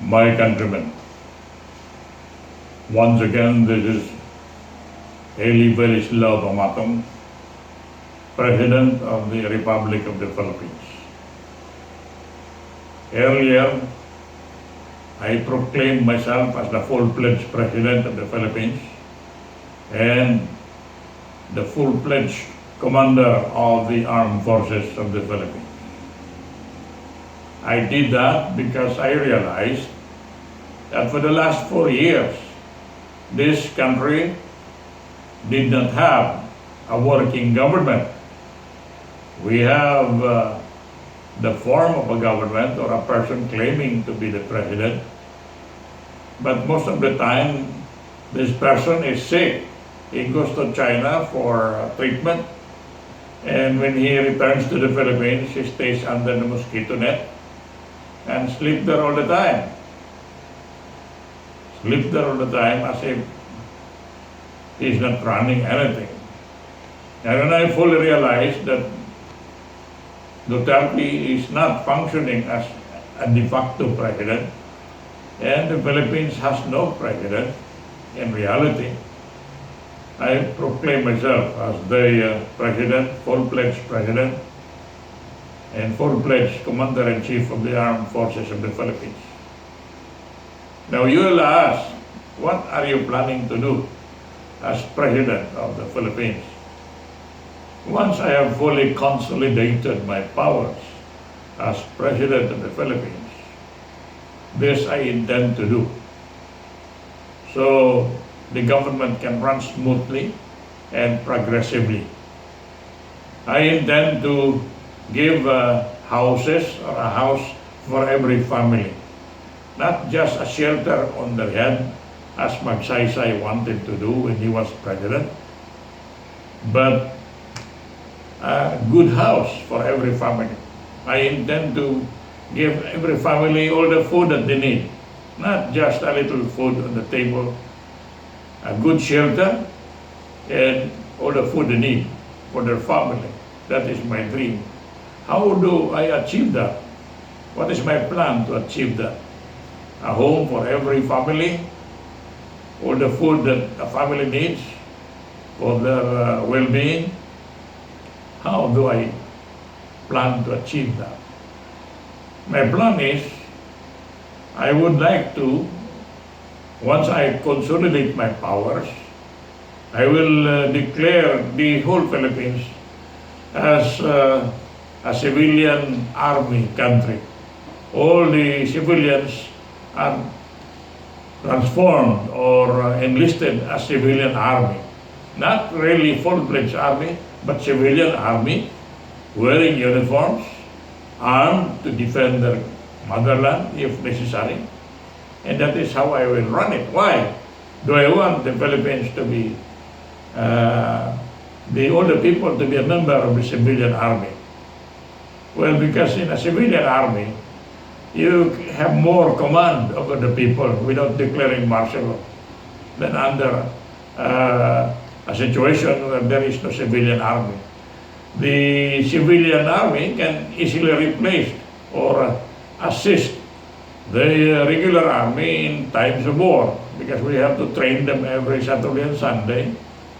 my countrymen. Once again, this is Pamatong, President of the Republic of the Philippines. Earlier, I proclaimed myself as the full-fledged President of the Philippines and the full-fledged Commander of the Armed Forces of the Philippines. I did that because I realized that for the last 4 years, this country did not have a working government. We have the form of a government or a person claiming to be the president, but most of the time, this person is sick. He goes to China for treatment, and when he returns to the Philippines, he stays under the mosquito net and sleep there all the time. Sleep there all the time as if he's not running anything. And when I fully realized that Duterte is not functioning as a de facto president, and the Philippines has no president in reality, I proclaim myself as the president, full-fledged president, and full-fledged commander-in-chief of the Armed Forces of the Philippines. Now you will ask, what are you planning to do as president of the Philippines? Once I have fully consolidated my powers as president of the Philippines, this I intend to do, so the government can run smoothly and progressively. I intend to give houses or a house for every family, not just a shelter on their head as Magsaysay wanted to do when he was president, but a good house for every family. I intend to give every family all the food that they need, not just a little food on the table, a good shelter, and all the food they need for their family. That is my dream. How do I achieve that? What is my plan to achieve that? A home for every family, all the food that a family needs for their well-being. How do I plan to achieve that? My plan is, I would like to, once I consolidate my powers, I will declare the whole Philippines as a civilian army country. All the civilians are transformed or enlisted as civilian army. Not really full-fledged army, but civilian army, wearing uniforms, armed to defend their motherland if necessary. And that is how I will run it. Why do I want the Philippines to be, all the people to be a member of the civilian army? Well, because in a civilian army, you have more command over the people without declaring martial law than under a situation where there is no civilian army. The civilian army can easily replace or assist the regular army in times of war, because we have to train them every Saturday and Sunday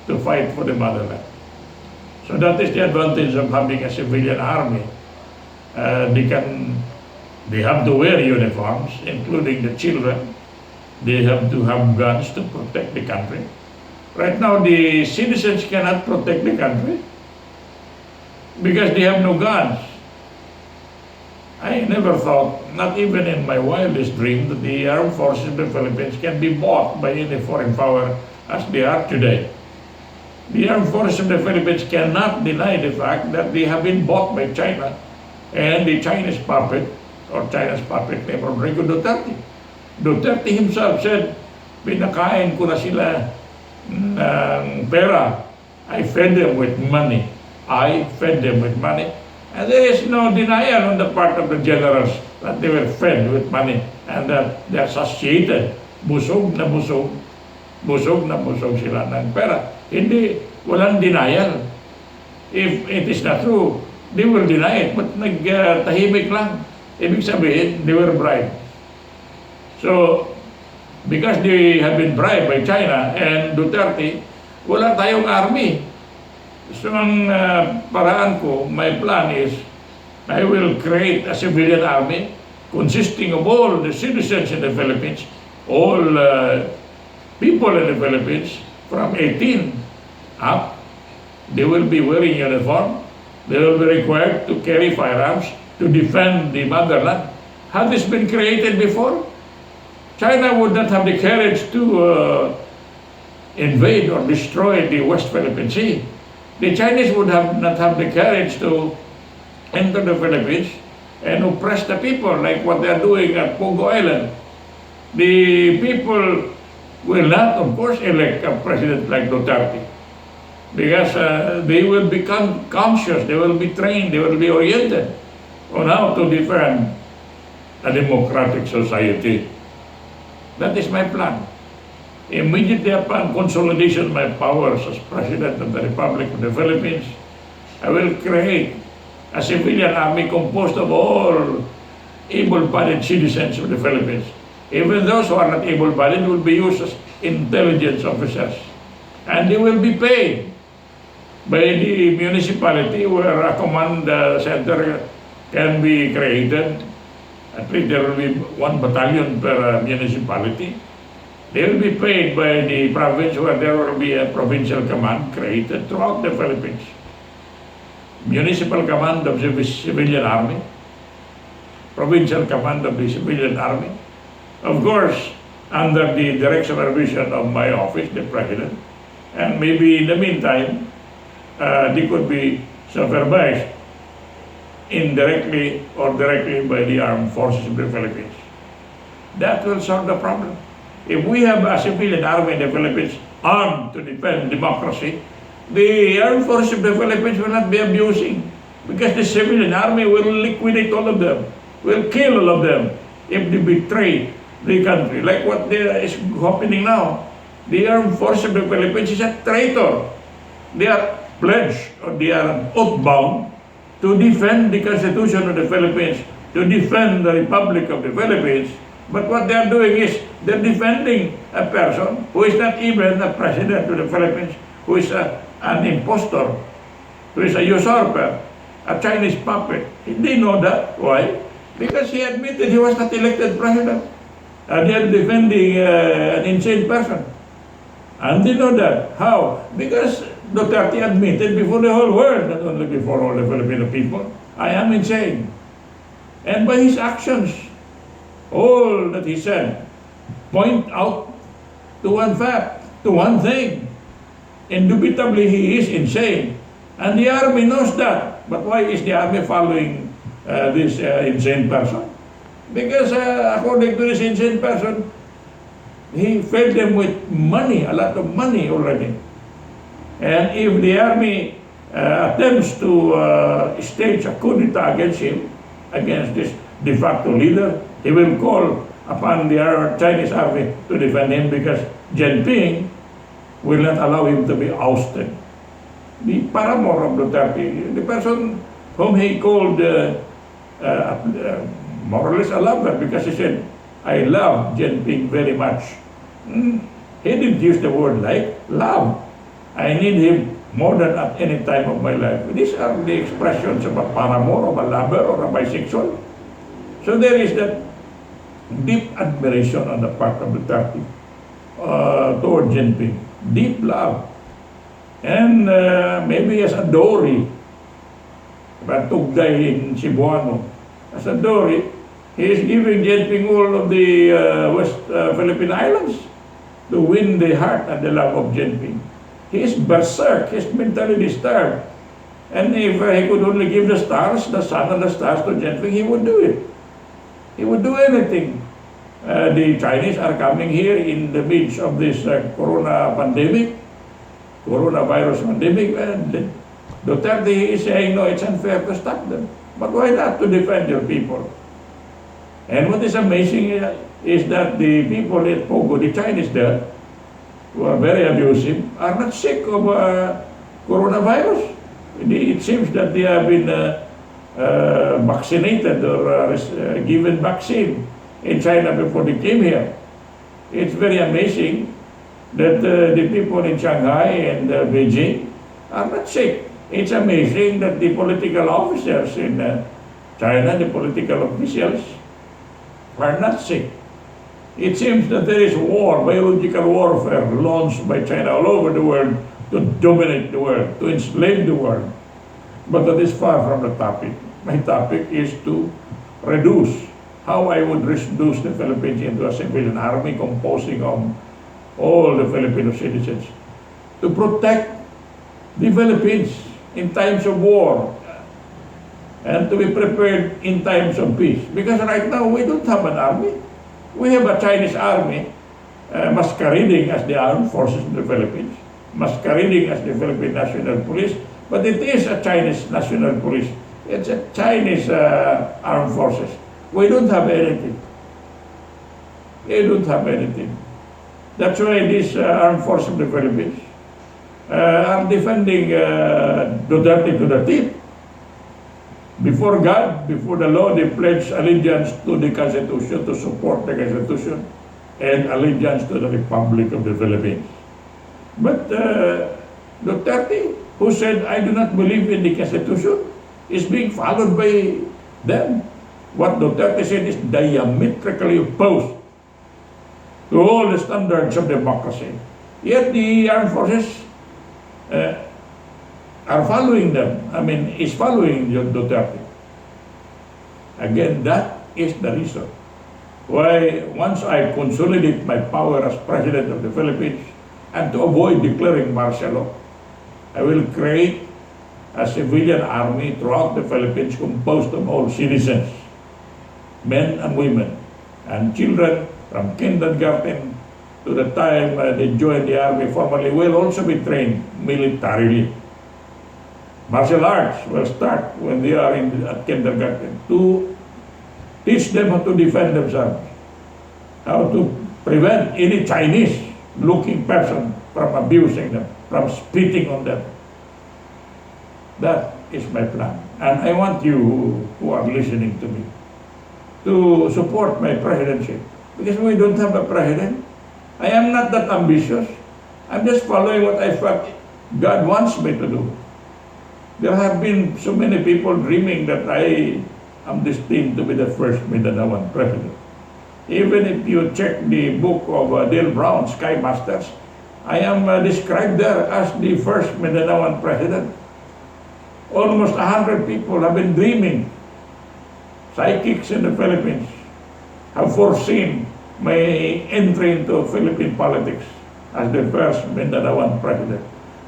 to fight for the motherland. So that is the advantage of having a civilian army. They have to wear uniforms, including the children. They have to have guns to protect the country. Right now, the citizens cannot protect the country because they have no guns. I never thought, not even in my wildest dream, that the armed forces of the Philippines can be bought by any foreign power as they are today. The armed forces of the Philippines cannot deny the fact that they have been bought by China and the Chinese puppet, or China's puppet named Rodrigo Duterte. Duterte himself said, pinakain ko na sila ng pera. I fed them with money. I fed them with money. And there is no denial on the part of the generals that they were fed with money and that they are satiated. Busog na busog sila ng pera. Hindi, walang denial. If it is not true, they will deny it. But nagtahimik lang. Ibig sabihin, they were bribed. So, because they have been bribed by China and Duterte, wala tayong army. So ang paraan ko, my plan is, I will create a civilian army consisting of all the citizens in the Philippines, all people in the Philippines from 18 up. They will be wearing uniform. They will be required to carry firearms to defend the motherland. Had this been created before, China would not have the courage to invade or destroy the West Philippine Sea. The Chinese would not have the courage to enter the Philippines and oppress the people like what they are doing at Pogo Island. The people will not, of course, elect a president like Duterte because they will become conscious, they will be trained, they will be oriented on how to defend a democratic society. That is my plan. Immediately upon consolidation of my powers as President of the Republic of the Philippines, I will create a civilian army composed of all able-bodied citizens of the Philippines. Even those who are not able-bodied will be used as intelligence officers. And they will be paid by the municipality where a command center can be created. At least there will be 1 battalion per municipality. They will be paid by the province where there will be a provincial command created throughout the Philippines. Municipal command of the civilian army, provincial command of the civilian army. Of course, under the direction and vision of my office, the President. And maybe in the meantime, they could be supervised indirectly or directly by the armed forces of the Philippines. That will solve the problem. If we have a civilian army in the Philippines armed to defend democracy, the armed forces of the Philippines will not be abusing because the civilian army will liquidate all of them, will kill all of them if they betray the country. Like what is happening now. The armed forces of the Philippines is a traitor. They are pledged or they are oath-bound to defend the Constitution of the Philippines, to defend the Republic of the Philippines. But what they are doing is they're defending a person who is not even a president of the Philippines, who is an impostor, who is a usurper, a Chinese puppet. They know that. Why? Because he admitted he was not elected president. And they are defending an insane person. And they know that. How? Because Duterte admitted before the whole world, not only before all the Filipino people, I am insane. And by his actions, all that he said point out to one fact, to one thing. Indubitably, he is insane. And the army knows that. But why is the army following this insane person? Because according to this insane person, he fed them with money, a lot of money already. And if the army attempts to stage a coup d'etat against him, against this de facto leader, he will call upon the Chinese army to defend him because Jinping will not allow him to be ousted. The paramour of Duterte, the person whom he called more or less a lover because he said, I love Jinping very much. He didn't use the word like, love. I need him more than at any time of my life. These are the expressions of a paramour, of a lover, or a bisexual. So there is that deep admiration on the part of Duterte toward Jinping. Deep love. And maybe as a dowry, Batugday in Cebuano, as a dowry, he is giving Jinping all of the West Philippine Islands to win the heart and the love of Jinping. He is berserk, he is mentally disturbed. And if he could only give the stars, the sun and the stars to Jinping, he would do it. He would do anything. The Chinese are coming here in the midst of this coronavirus pandemic, and Duterte is saying, no, it's unfair to stop them. But why not to defend your people? And what is amazing is that the people at Pogo, the Chinese there, who are very abusive, are not sick of coronavirus. It seems that they have been vaccinated or given vaccine. in China before they came here. It's very amazing that the people in Shanghai and Beijing are not sick. It's amazing that the political officers in China, the political officials, are not sick. It seems that there is war, biological warfare launched by China all over the world to dominate the world, to enslave the world. But that is far from the topic. My topic is to reduce, how I would reduce the Philippines into a civilian army composing of all the Filipino citizens to protect the Philippines in times of war and to be prepared in times of peace. Because right now we don't have an army. We have a Chinese army masquerading as the armed forces of the Philippines, masquerading as the Philippine National Police, but it is a Chinese National Police. It's a Chinese armed forces. We don't have anything. They don't have anything. That's why these armed forces of the Philippines are defending Duterte to the teeth. Before God, before the law, they pledge allegiance to the Constitution, to support the Constitution, and allegiance to the Republic of the Philippines. But Duterte, who said, I do not believe in the Constitution, is being followed by them. What Duterte said is diametrically opposed to all the standards of democracy. Yet the armed forces are following them. Is following Duterte. Again, that is the reason why once I consolidate my power as President of the Philippines and to avoid declaring martial law, I will create a civilian army throughout the Philippines composed of all citizens, men and women, and children from kindergarten to the time they join the army formally will also be trained militarily. Martial arts will start when they are at kindergarten to teach them how to defend themselves, how to prevent any Chinese-looking person from abusing them, from spitting on them. That is my plan. And I want you who are listening to me to support my presidency. Because we don't have a president. I am not that ambitious. I'm just following what I thought God wants me to do. There have been so many people dreaming that I am destined to be the first Mindanaoan president. Even if you check the book of Dale Brown, Sky Masters, I am described there as the first Mindanaoan president. Almost 100 people have been dreaming. Psychics in the Philippines have foreseen my entry into Philippine politics as the first Mindanaoan president,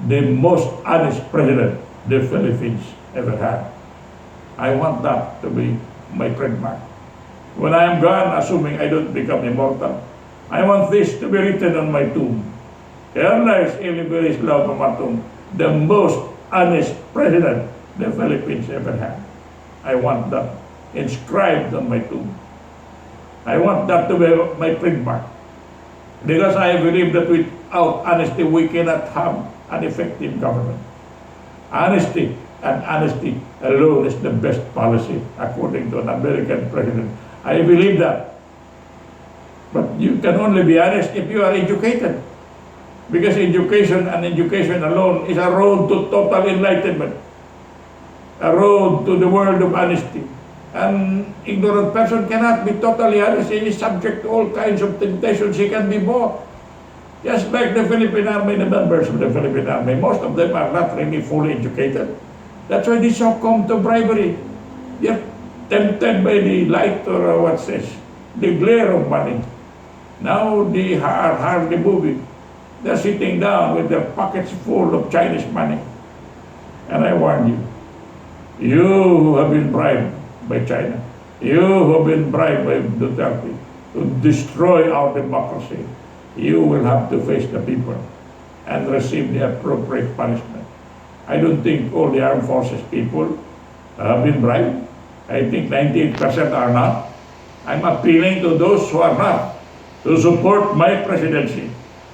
the most honest president the Philippines ever had. I want that to be my trademark. When I am gone, assuming I don't become immortal, I want this to be written on my tomb. Here lies Pamatong, the most honest president the Philippines ever had. I want that inscribed on my tomb. I want that to be my trademark. Because I believe that without honesty, we cannot have an effective government. Honesty and honesty alone is the best policy, according to an American president. I believe that. But you can only be honest if you are educated. Because education and education alone is a road to total enlightenment. A road to the world of honesty. An ignorant person cannot be totally honest. He is subject to all kinds of temptations. He can be bought. Just like the Philippine Army, the members of the Philippine Army, most of them are not really fully educated. That's why they succumb to bribery. They're tempted by the light or what's this, the glare of money. Now they are hardly moving. They're sitting down with their pockets full of Chinese money. And I warn you, you who have been bribed by China, you who have been bribed by Duterte to destroy our democracy, you will have to face the people and receive the appropriate punishment. I don't think all the armed forces people have been bribed. I think 98% are not. I'm appealing to those who are not to support my presidency,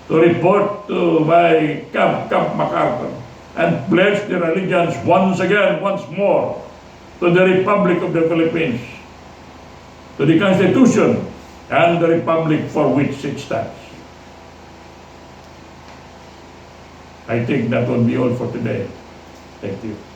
to report to my Camp MacArthur, and pledge their allegiance once again, once more, to the Republic of the Philippines, to the Constitution, and the republic for which it stands. I think that will be all for today. Thank you.